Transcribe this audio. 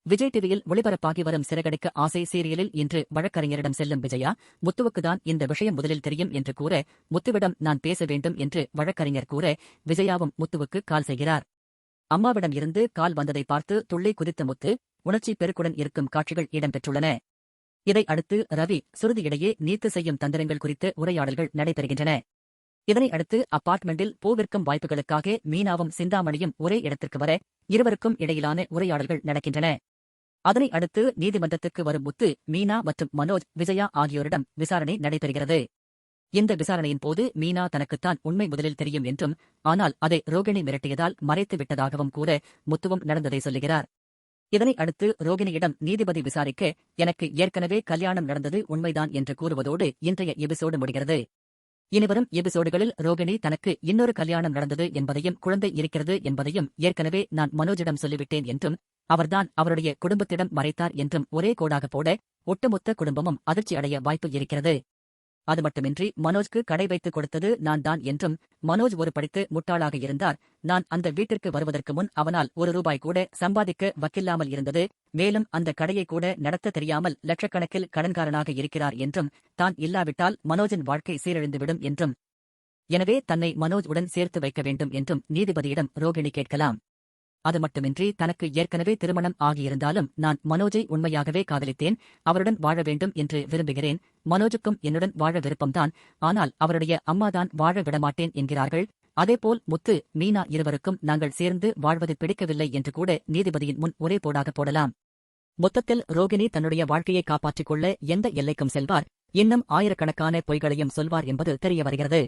விஜய் டிவியில் ஒளிபரப்பாகி வரும் சிறகடிக்க ஆசை சீரியலில் இன்று வழக்கறிஞரிடம் செல்லும் விஜயா, முத்துவுக்குதான் இந்த விஷயம் முதலில் தெரியும் என்று கூற, முத்துவிடம் நான் பேச வேண்டும் என்று வழக்கறிஞர் கூற, விஜயாவும் முத்துவுக்கு கால் செய்கிறார். அம்மாவிடம் இருந்து கால் வந்ததை பார்த்து துள்ளி குதித்த முத்து, உணர்ச்சி பெருக்குடன் இருக்கும் காட்சிகள் இடம்பெற்றுள்ளன. இதை அடுத்து ரவி, சுருதி இடையே நீத்து செய்யும் தந்திரங்கள் குறித்த உரையாடல்கள் நடைபெறுகின்றன. இதனை அடுத்து அபார்ட்மெண்டில் பூ விற்கும் வாய்ப்புகளுக்காக மீனாவும் சிந்தாமணியும் ஒரே இடத்திற்கு வர, இருவருக்கும் இடையிலான உரையாடல்கள் நடக்கின்றன. அதனை அடுத்து நீதிமன்றத்துக்கு வரும் முத்து, மீனா மற்றும் மனோஜ், விஜயா ஆகியோரிடம் விசாரணை நடைபெறுகிறது. இந்த விசாரணையின் போது மீனா தனக்குத்தான் உண்மை முதலில் தெரியும் என்றும், ஆனால் அதை ரோகிணி மிரட்டியதால் மறைத்து விட்டதாகவும் கூற, முத்துவும் நடந்ததை சொல்லுகிறார். இதனை அடுத்து ரோகிணியிடம் நீதிபதி விசாரிக்க, எனக்கு ஏற்கனவே கல்யாணம் நடந்தது உண்மைதான் என்று கூறுவதோடு இன்றைய எபிசோடு முடிகிறது. இனிவரும் எபிசோடுகளில் ரோகிணி தனக்கு இன்னொரு கல்யாணம் நடந்தது என்பதையும் குழந்தை இருக்கிறது என்பதையும் ஏற்கனவே நான் மனோஜிடம் சொல்லிவிட்டேன் என்றும், அவர்தான் அவருடைய குடும்பத்திடம் மறைத்தார் என்றும் ஒரே கோடாக போட, ஒட்டுமொத்த குடும்பமும் அதிர்ச்சி அடைய வாய்ப்பு இருக்கிறது. அது மட்டுமின்றி மனோஜ்க்கு கடை வைத்துக் கொடுத்தது நான் தான் என்றும், மனோஜ் ஒரு படித்து முட்டாளாக இருந்தார், நான் அந்த வீட்டிற்கு வருவதற்கு முன் அவனால் ₹1 கூட சம்பாதிக்க வக்கில்லாமல் இருந்தது, மேலும் அந்த கடையை கூட நடத்த தெரியாமல் லட்சக்கணக்கில் கடன்காரனாக இருக்கிறார் என்றும், தான் இல்லாவிட்டால் மனோஜின் வாழ்க்கை சீரழிந்துவிடும் என்றும், எனவே தன்னை மனோஜ் உடன் சேர்த்து வைக்க வேண்டும் என்றும் நீதிபதியிடம் ரோகிணி கேட்கலாம். அது மட்டுமின்றி தனக்கு ஏற்கனவே திருமணம் ஆகியிருந்தாலும் நான் மனோஜை உண்மையாகவே காதலித்தேன், அவருடன் வாழ வேண்டும் என்று விரும்புகிறேன், மனோஜுக்கும் என்னுடன் வாழ விருப்பம்தான், ஆனால் அவருடைய அம்மாதான் வாழ விடமாட்டேன் என்கிறார்கள். அதேபோல் முத்து, மீனா இருவருக்கும் நாங்கள் சேர்ந்து வாழ்வது பிடிக்கவில்லை என்று கூட நீதிபதியின் முன் ஒரே போடாக போடலாம். மொத்தத்தில் ரோகிணி தன்னுடைய வாழ்க்கையை காப்பாற்றிக் கொள்ள எந்த எல்லைக்கும் செல்வார், இன்னும் ஆயிரக்கணக்கான பொய்களையும் சொல்வார் என்பது தெரிய வருகிறது.